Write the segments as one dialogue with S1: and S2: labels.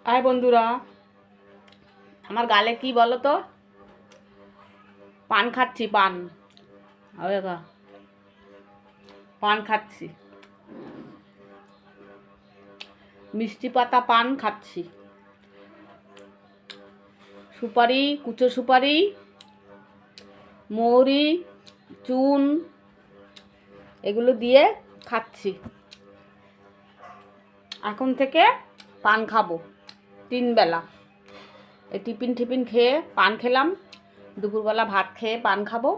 S1: High বন্ধুরা, আমার গালে কি বলো তো? পান খাচ্ছি, পান। পান খাচ্ছি, মিষ্টি পাতা পান খাচ্ছি। সুপারি, কুচো সুপারি, মৌরি, চুন এগুলো দিয়ে খাচ্ছি। এখন থেকে পান খাবো 3 বেলা। এই টিফিন খেয়ে পান খেলাম, দুপুরবেলা ভাত খেয়ে পান খাবো,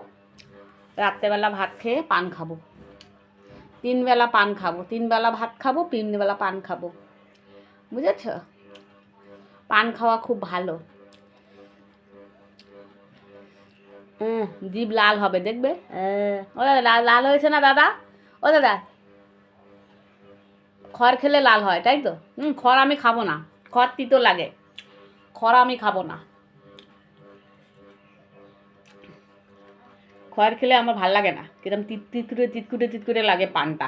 S1: রাত্রেবেলা ভাত খেয়ে পান খাবো। 3 বেলা পান খাবো, 3 বেলা ভাত খাবো, 3 বেলা পান খাবো, বুঝেছ? পান খাওয়া খুব ভালো। জিভ লাল হবে, দেখবে। ও লাল লাল হয়েছে না দাদা? ও দাদা, খড় খেলে লাল হয়, তাই তো? খড় আমি খাবো না, খড় তিতো লাগে, খড় আমি খাবো না। খড় খেলে আমার ভাল লাগে না, কিরম তিতকুটে লাগে পানটা।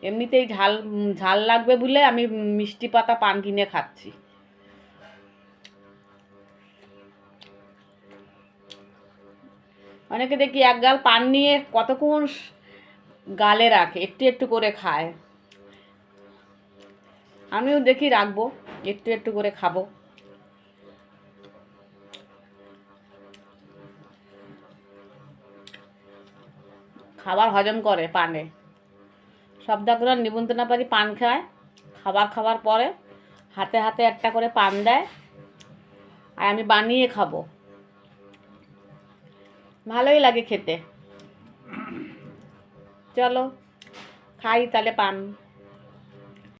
S1: এমনিতেই ঝাল ঝাল লাগবে বলে আমি মিষ্টি পাতা পান কিনে খাচ্ছি। অনেকে দেখি এক গাল পান নিয়ে কতক্ষণ গালে রাখে, একটু একটু করে খায়। আমিও দেখি রাখবো, একটু একটু করে খাবো। খাবার হজম করে পানে। সব ডাক্তার নিমন্ত্রণ পারি পান খায়, খাবার পরে হাতে হাতে একটা করে পান দেয়, আর আমি বানিয়ে খাবো। ভালোই লাগে খেতে। চলো খাই তাহলে পান।